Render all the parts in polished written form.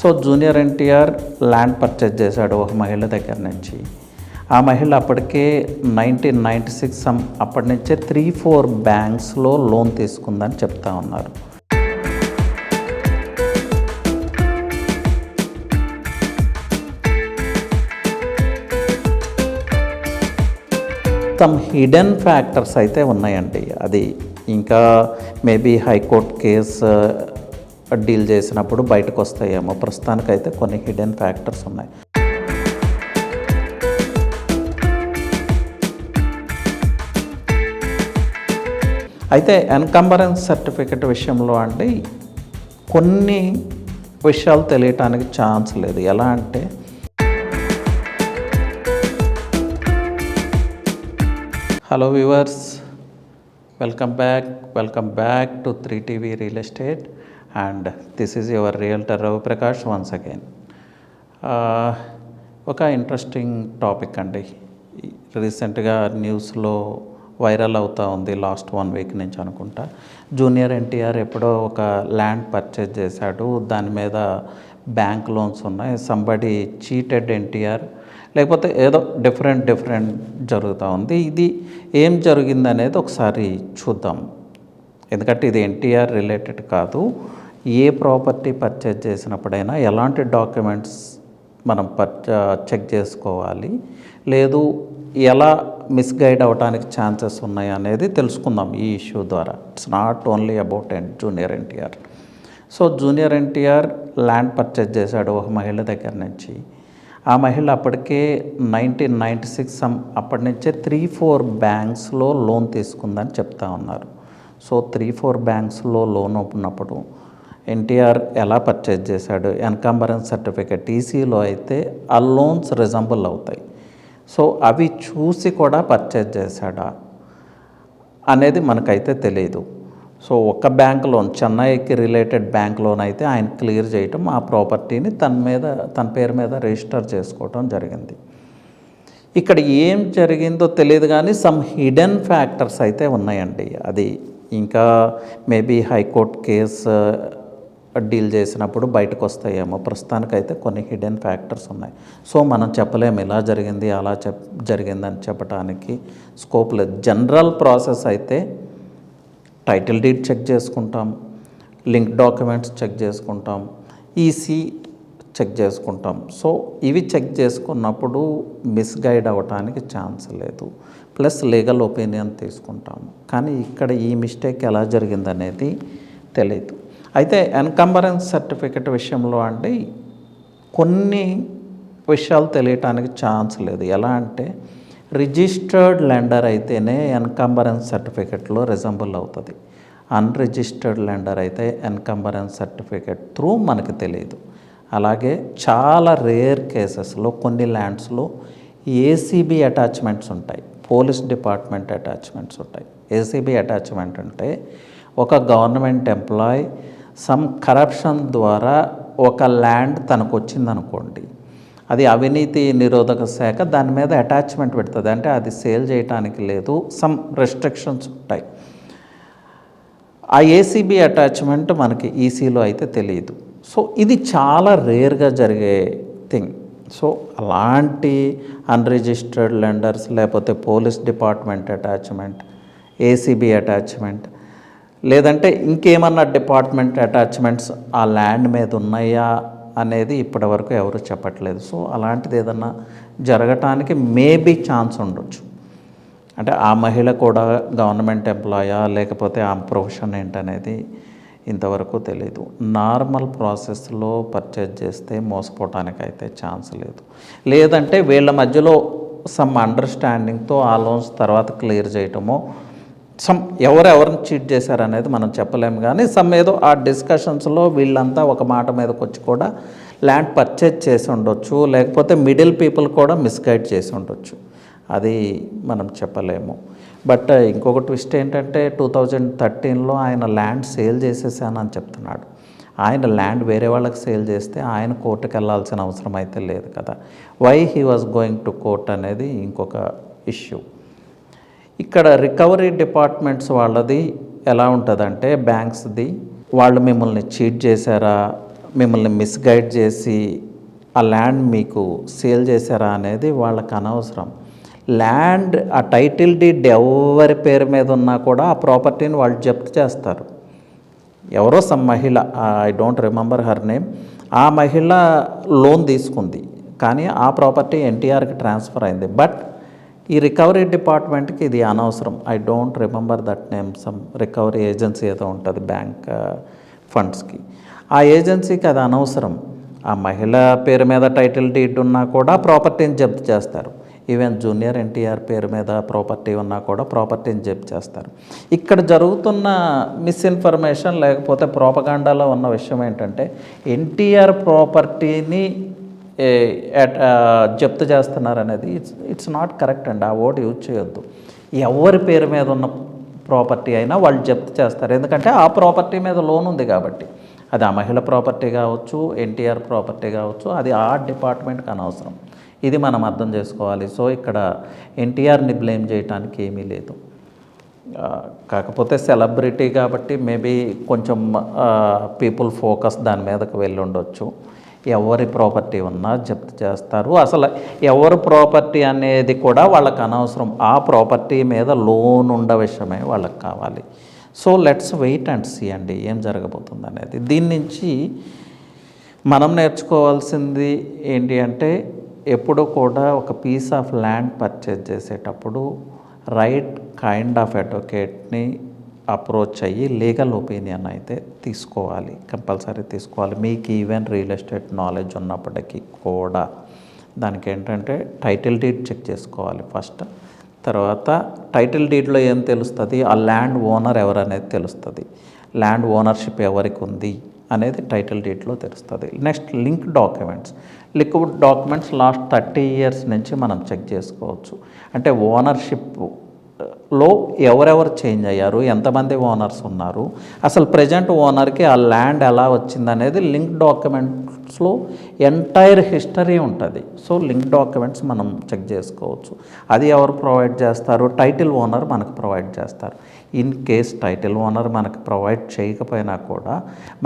So junior NTR land purchase చేశాడు ఒక మహిళ దగ్గర నుంచి. ఆ మహిళ అప్పటికే 1996 అప్పటి నుంచే 3-4 బ్యాంక్స్లో లోన్ తీసుకుందని చెప్తా ఉన్నారు. సమ్ హిడెన్ ఫ్యాక్టర్స్ అయితే ఉన్నాయండి. అది ఇంకా మేబీ హైకోర్టు కేసు డీల్ చేసినప్పుడు బయటకు వస్తాయేమో. ప్రస్తుతానికైతే కొన్ని హిడెన్ ఫ్యాక్టర్స్ ఉన్నాయి. అయితే ఎన్కంబరెన్స్ సర్టిఫికెట్ విషయంలో అండి కొన్ని విషయాలు తెలియటానికి ఛాన్స్ లేదు. ఎలా అంటే hello viewers, welcome back to 3TV real estate and this is your realtor Ravi Prakash once again. ఒక ఇంట్రెస్టింగ్ టాపిక్ అండి. రీసెంట్గా న్యూస్లో వైరల్ అవుతూ ఉంది లాస్ట్ 1 వీక్ నుంచి అనుకుంటా. జూనియర్ ఎన్టీఆర్ ఎప్పుడో ఒక ల్యాండ్ పర్చేజ్ చేశాడు, దాని మీద బ్యాంక్ లోన్స్ ఉన్నాయి, సంబడి చీటెడ్ ఎన్టీఆర్, లేకపోతే ఏదో డిఫరెంట్ జరుగుతూ ఉంది. ఇది ఏం జరిగింది అనేది ఒకసారి చూద్దాం. ఎందుకంటే ఇది ఎన్టీఆర్ రిలేటెడ్ కాదు. ఏ ప్రాపర్టీ పర్చేజ్ చేసినప్పుడైనా ఎలాంటి డాక్యుమెంట్స్ మనం చెక్ చేసుకోవాలి, లేదు ఎలా మిస్గైడ్ అవ్వడానికి ఛాన్సెస్ ఉన్నాయి అనేది తెలుసుకుందాం ఈ ఇష్యూ ద్వారా. It's not only about junior NTR. So junior NTR land purchase చేశాడు ఒక మహిళ దగ్గర నుంచి. ఆ మహిళ అప్పటికే 1996 అప్పటి నుంచే 3-4 బ్యాంక్స్లో లోన్ తీసుకుందని చెప్తా ఉన్నారు. సో 3-4 బ్యాంక్స్లో లోన్ ఉన్నప్పుడు ఎన్టీఆర్ ఎలా పర్చేజ్ చేశాడు, ఎన్కంబరెన్స్ సర్టిఫికెట్ ఈసీలో అయితే ఆ లోన్స్ రిజంబుల్ అవుతాయి. సో అవి చూసి కూడా పర్చేజ్ చేశాడా అనేది మనకైతే తెలియదు. సో ఒక బ్యాంక్ లోన్, చెన్నైకి రిలేటెడ్ బ్యాంక్ లోన్ అయితే ఆయన క్లియర్ చేయటం, ఆ ప్రాపర్టీని తన పేరు మీద రిజిస్టర్ చేసుకోవటం జరిగింది. ఇక్కడ ఏం జరిగిందో తెలియదు కానీ సమ్ హిడెన్ ఫ్యాక్టర్స్ అయితే ఉన్నాయండి. అది ఇంకా మేబీ హైకోర్టు కేసు డీల్ చేసినప్పుడు బయటకు వస్తాయేమో. ప్రస్తుతానికైతే కొన్ని హిడెన్ ఫ్యాక్టర్స్ ఉన్నాయి. సో మనం చెప్పలేము ఇలా జరిగింది అలా జరిగిందని చెప్పడానికి స్కోప్ లేదు. జనరల్ ప్రాసెస్ అయితే టైటిల్ డీడ్ చెక్ చేసుకుంటాం, లింక్ డాక్యుమెంట్స్ చెక్ చేసుకుంటాం, ఈసీ చెక్ చేసుకుంటాం. సో ఇవి చెక్ చేసుకున్నప్పుడు మిస్గైడ్ అవ్వటానికి ఛాన్స్ లేదు. ప్లస్ లీగల్ ఒపీనియన్ తీసుకుంటాం. కానీ ఇక్కడ ఈ మిస్టేక్ ఎలా జరిగిందనేది తెలియదు. అయితే ఎన్కంబరెన్స్ సర్టిఫికెట్ విషయంలో అంటే కొన్ని విషయాలు తెలియటానికి ఛాన్స్ లేదు. ఎలా అంటే రిజిస్టర్డ్ లెండర్ అయితేనే ఎన్కంబరెన్స్ సర్టిఫికెట్లో రిజంబుల్ అవుతుంది. అన్రిజిస్టర్డ్ లెండర్ అయితే ఎన్కంబరెన్స్ సర్టిఫికెట్ త్రూ మనకు తెలియదు. అలాగే చాలా రేర్ కేసెస్లో కొన్ని ల్యాండ్స్లో ఏసీబీ అటాచ్మెంట్స్ ఉంటాయి, పోలీస్ డిపార్ట్మెంట్ అటాచ్మెంట్స్ ఉంటాయి. ఏసీబీ అటాచ్మెంట్ అంటే ఒక గవర్నమెంట్ ఎంప్లాయ్ సమ్ కరప్షన్ ద్వారా ఒక ల్యాండ్ తనకు వచ్చిందనుకోండి, అది అవినీతి నిరోధక శాఖ దాని మీద అటాచ్మెంట్ పెడుతుంది. అంటే అది సేల్ చేయడానికి లేదు, సమ్ రెస్ట్రిక్షన్స్ ఉంటాయి. ఆ ఏసీబీ అటాచ్మెంట్ మనకి ఈసీలో అయితే తెలియదు. సో ఇది చాలా రేర్గా జరిగే థింగ్. సో అలాంటి అన్రిజిస్టర్డ్ లెండర్స్, లేకపోతే police department attachment, ACB attachment, లేదంటే ఇంకేమన్నా డిపార్ట్మెంట్ అటాచ్మెంట్స్ ఆ ల్యాండ్ మీద ఉన్నాయా అనేది ఇప్పటివరకు ఎవరు చెప్పట్లేదు. సో అలాంటిది ఏదన్నా జరగటానికి మేబీ ఛాన్స్ ఉండొచ్చు. అంటే ఆ మహిళ కూడా గవర్నమెంట్ ఎంప్లాయా, లేకపోతే ఆ ప్రొఫెషన్ ఏంటనేది ఇంతవరకు తెలియదు. నార్మల్ ప్రాసెస్లో పర్చేజ్ చేస్తే మోసపోవటానికి అయితే ఛాన్స్ లేదు. లేదంటే వీళ్ళ మధ్యలో సమ్ అండర్స్టాండింగ్తో ఆ లోన్స్ తర్వాత క్లియర్ చేయటమో, సమ్ ఎవరెవరిని చీట్ చేశారనేది మనం చెప్పలేము. కానీ సమ్ ఏదో ఆ డిస్కషన్స్లో వీళ్ళంతా ఒక మాట మీదకి వచ్చి కూడా ల్యాండ్ పర్చేజ్ చేసి ఉండొచ్చు, లేకపోతే మిడిల్ పీపుల్ కూడా మిస్గైడ్ చేసి ఉండొచ్చు. అది మనం చెప్పలేము. బట్ ఇంకొక ట్విస్ట్ ఏంటంటే 2013లో ఆయన ల్యాండ్ సేల్ చేసేసానని చెప్తున్నాడు. ఆయన ల్యాండ్ వేరే వాళ్ళకి సేల్ చేస్తే ఆయన కోర్టుకు వెళ్ళాల్సిన అవసరం అయితే లేదు కదా. Why he was going to court అనేది ఇంకొక ఇష్యూ. ఇక్కడ రికవరీ డిపార్ట్మెంట్స్ వాళ్ళది ఎలా ఉంటుందంటే, బ్యాంక్స్ది వాళ్ళు మిమ్మల్ని చీట్ చేశారా, మిమ్మల్ని మిస్గైడ్ చేసి ఆ ల్యాండ్ మీకు సేల్ చేశారా అనేది వాళ్ళకి అనవసరం. ల్యాండ్ ఆ టైటిల్ డీడ్ ఎవరి పేరు మీద ఉన్నా కూడా ఆ ప్రాపర్టీని వాళ్ళు జప్తు చేస్తారు. ఎవరో సమ్ మహిళ, I don't remember her name, ఆ మహిళ లోన్ తీసుకుంది కానీ ఆ ప్రాపర్టీ ఎన్టీఆర్కి ట్రాన్స్ఫర్ అయింది. బట్ ఈ రికవరీ డిపార్ట్మెంట్కి ఇది అనవసరం. I don't remember that name, some recovery agency ఏదో ఉంటుంది బ్యాంక్ ఫండ్స్కి. ఆ ఏజెన్సీకి అది అనవసరం. ఆ మహిళ పేరు మీద టైటిల్ డీడ్ ఉన్నా కూడా ప్రాపర్టీని జప్తు చేస్తారు. ఈవెన్ జూనియర్ ఎన్టీఆర్ పేరు మీద ప్రాపర్టీ ఉన్నా కూడా ప్రాపర్టీని జప్తు చేస్తారు. ఇక్కడ జరుగుతున్న మిస్ఇన్ఫర్మేషన్ లేకపోతే ప్రోపగాండాలో ఉన్న విషయం ఏంటంటే ఎన్టీఆర్ ప్రాపర్టీని జప్తు చేస్తున్నారు అనేది ఇట్స్ నాట్ కరెక్ట్ అండి. ఆ వర్డ్ యూజ్ చేయొద్దు. ఎవరి పేరు మీద ఉన్న ప్రాపర్టీ అయినా వాళ్ళు జప్తు చేస్తారు. ఎందుకంటే ఆ ప్రాపర్టీ మీద లోన్ ఉంది కాబట్టి. అది ఆ మహిళ ప్రాపర్టీ కావచ్చు, ఎన్టీఆర్ ప్రాపర్టీ కావచ్చు, అది ఆ డిపార్ట్మెంట్కి అనవసరం. ఇది మనం అర్థం చేసుకోవాలి. సో ఇక్కడ ఎన్టీఆర్ని బ్లేమ్ చేయడానికి ఏమీ లేదు. కాకపోతే సెలబ్రిటీ కాబట్టి మేబీ కొంచెం పీపుల్ ఫోకస్ దాని మీదకి వెళ్ళి ఉండొచ్చు. ఎవరి ప్రాపర్టీ ఉన్నా జప్తు చేస్తారు. అసలు ఎవరి ప్రాపర్టీ అనేది కూడా వాళ్ళకి అనవసరం. ఆ ప్రాపర్టీ మీద లోన్ ఉండే విషయమే వాళ్ళకి కావాలి. So let's wait and see అండి ఏం జరగబోతుంది అనేది. దీని నుంచి మనం నేర్చుకోవాల్సింది ఏంటి అంటే ఎప్పుడు కూడా ఒక పీస్ ఆఫ్ ల్యాండ్ పర్చేజ్ చేసేటప్పుడు రైట్ కైండ్ ఆఫ్ అడ్వకేట్ని అప్రోచ్ అయ్యి లీగల్ ఒపీనియన్ అయితే తీసుకోవాలి, కంపల్సరీ తీసుకోవాలి. మీకు ఈవెన్ రియల్ ఎస్టేట్ నాలెడ్జ్ ఉన్నప్పటికీ కూడా దానికి ఏంటంటే టైటిల్ డీడ్ చెక్ చేసుకోవాలి ఫస్ట్. తర్వాత టైటిల్ డీడ్లో ఏం తెలుస్తుంది, ఆ ల్యాండ్ ఓనర్ ఎవరనేది తెలుస్తుంది. ల్యాండ్ ఓనర్షిప్ ఎవరికి ఉంది అనేది టైటిల్ డీడ్లో తెలుస్తుంది. Next link documents. Last 30 years నుంచి మనం చెక్ చేసుకోవచ్చు. అంటే ఓనర్షిప్లో ఎవరెవరు చేంజ్ అయ్యారు, ఎంతమంది ఓనర్స్ ఉన్నారు, అసలు ప్రజెంట్ ఓనర్కి ఆ ల్యాండ్ ఎలా వచ్చిందనేది లింక్ డాక్యుమెంట్స్లో ఎంటైర్ హిస్టరీ ఉంటుంది. సో లింక్ డాక్యుమెంట్స్ మనం చెక్ చేసుకోవచ్చు. అది ఎవరు ప్రొవైడ్ చేస్తారు, టైటిల్ ఓనర్ మనకు ప్రొవైడ్ చేస్తారు. ఇన్ కేస్ టైటిల్ ఓనర్ మనకు ప్రొవైడ్ చేయకపోయినా కూడా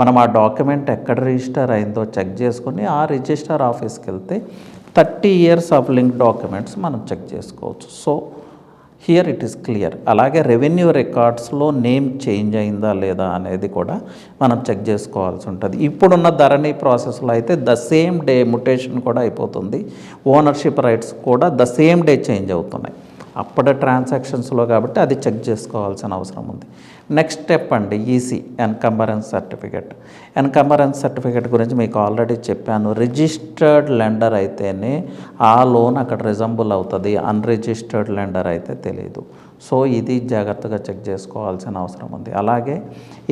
మనం ఆ డాక్యుమెంట్ ఎక్కడ రిజిస్టర్ అయిందో చెక్ చేసుకొని ఆ రిజిస్టర్ ఆఫీస్కి వెళ్తే 30 years ఆఫ్ లింక్ డాక్యుమెంట్స్ మనం చెక్ చేసుకోవచ్చు. So here it is clear. అలాగే రెవెన్యూ రికార్డ్స్లో నేమ్ చేంజ్ అయిందా లేదా అనేది కూడా మనం చెక్ చేసుకోవాల్సి ఉంటుంది. ఇప్పుడున్న ధరణి ప్రాసెస్లో అయితే ద సేమ్ డే ముటేషన్ కూడా అయిపోతుంది. ఓనర్షిప్ రైట్స్ కూడా ద సేమ్ డే చేంజ్ అవుతున్నాయి అప్పటి ట్రాన్సాక్షన్స్లో, కాబట్టి అది చెక్ చేసుకోవాల్సిన అవసరం ఉంది. నెక్స్ట్ స్టెప్ అండి EC, encumbrance certificate. Encumbrance certificate గురించి మీకు ఆల్రెడీ చెప్పాను. రిజిస్టర్డ్ లెండర్ అయితేనే ఆ లోన్ అక్కడ రిజంబుల్ అవుతుంది, అన్రిజిస్టర్డ్ లెండర్ అయితే తెలియదు. సో ఇది జాగ్రత్తగా చెక్ చేసుకోవాల్సిన అవసరం ఉంది. అలాగే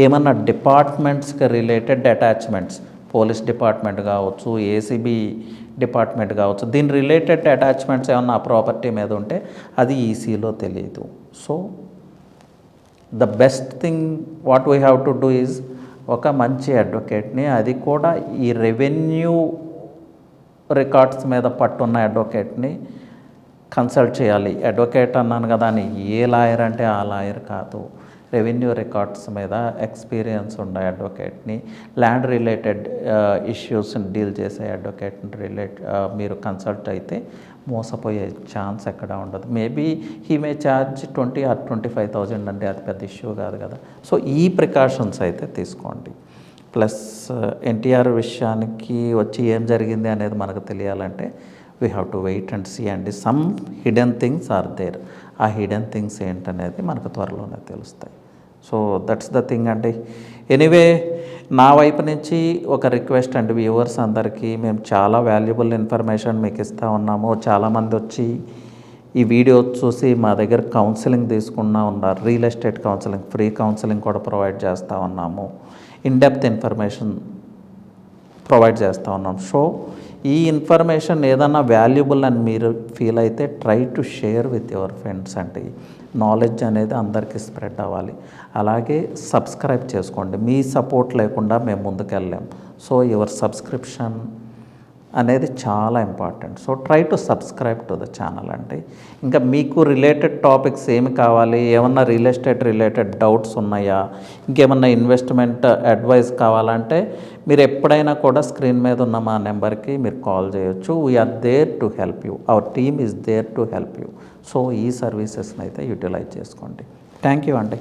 ఏమన్నా డిపార్ట్మెంట్స్కి రిలేటెడ్ అటాచ్మెంట్స్, పోలీస్ డిపార్ట్మెంట్ కావచ్చు, ఏసీబీ డిపార్ట్మెంట్ కావచ్చు, దీని రిలేటెడ్ అటాచ్మెంట్స్ ఏమన్నా ఆ ప్రాపర్టీ మీద ఉంటే అది ఈసీలో తెలియదు. So the best thing what we have to do is ఒక మంచి అడ్వకేట్ని, అది కూడా ఈ రెవెన్యూ రికార్డ్స్ మీద పట్టున్న అడ్వకేట్ని కన్సల్ట్ చేయాలి. అడ్వకేట్ అన్నాను కదా అని ఏ లాయర్ అంటే ఆ లాయర్ కాదు. రెవెన్యూ రికార్డ్స్ మీద ఎక్స్పీరియన్స్ ఉండే అడ్వకేట్ని, ల్యాండ్ రిలేటెడ్ ఇష్యూస్ని డీల్ చేసే అడ్వకేట్ని మీరు కన్సల్ట్ అయితే మోసపోయే ఛాన్స్ ఎక్కడ ఉండదు. Maybe he may charge 20 or 25,000 అండి, అది పెద్ద ఇష్యూ కాదు కదా. సో ఈ ప్రికాషన్స్ అయితే తీసుకోండి. ప్లస్ ఎన్టీఆర్ విషయానికి వచ్చి ఏం జరిగింది అనేది మనకు తెలియాలంటే we have to wait and see అండి. Some hidden things are there. ఆ హిడెన్ థింగ్స్ ఏంటనేది మనకు త్వరలోనే తెలుస్తాయి. సో దట్స్ ద థింగ్ అండి. ఎనీవే నా వైపు నుంచి ఒక రిక్వెస్ట్ అండి వ్యూవర్స్ అందరికీ, మేము చాలా వాల్యుబుల్ ఇన్ఫర్మేషన్ మీకు ఇస్తూ ఉన్నాము. చాలామంది వచ్చి ఈ వీడియో చూసి మా దగ్గర కౌన్సిలింగ్ తీసుకున్నా ఉన్నారు. Real estate counselling, free counselling కూడా ప్రొవైడ్ చేస్తూ ఉన్నాము. ఇన్డెప్త్ ఇన్ఫర్మేషన్ ప్రొవైడ్ చేస్తూ ఉన్నాం. సో ఈ ఇన్ఫర్మేషన్ ఏదన్నా వాల్యుబుల్ అని మీరు ఫీల్ అయితే try to share with your friends అండి. నాలెడ్జ్ అనేది అందరికీ స్ప్రెడ్ అవ్వాలి. అలాగే సబ్స్క్రైబ్ చేసుకోండి. మీ సపోర్ట్ లేకుండా మేము ముందుకెళ్ళాం. సో యువర్ సబ్స్క్రిప్షన్ అనేది చాలా important. So try to subscribe to the channel అండి. ఇంకా మీకు రిలేటెడ్ టాపిక్స్ ఏమి కావాలి, ఏమన్నా రియల్ ఎస్టేట్ రిలేటెడ్ డౌట్స్ ఉన్నాయా, ఇంకేమన్నా ఇన్వెస్ట్మెంట్ అడ్వైస్ కావాలంటే మీరు ఎప్పుడైనా కూడా స్క్రీన్ మీద ఉన్న మా నెంబర్కి మీరు కాల్ చేయొచ్చు. We're there to help you, our team is there to help you. So ఈ సర్వీసెస్ని అయితే యూటిలైజ్ చేసుకోండి. థ్యాంక్ యూ అండి.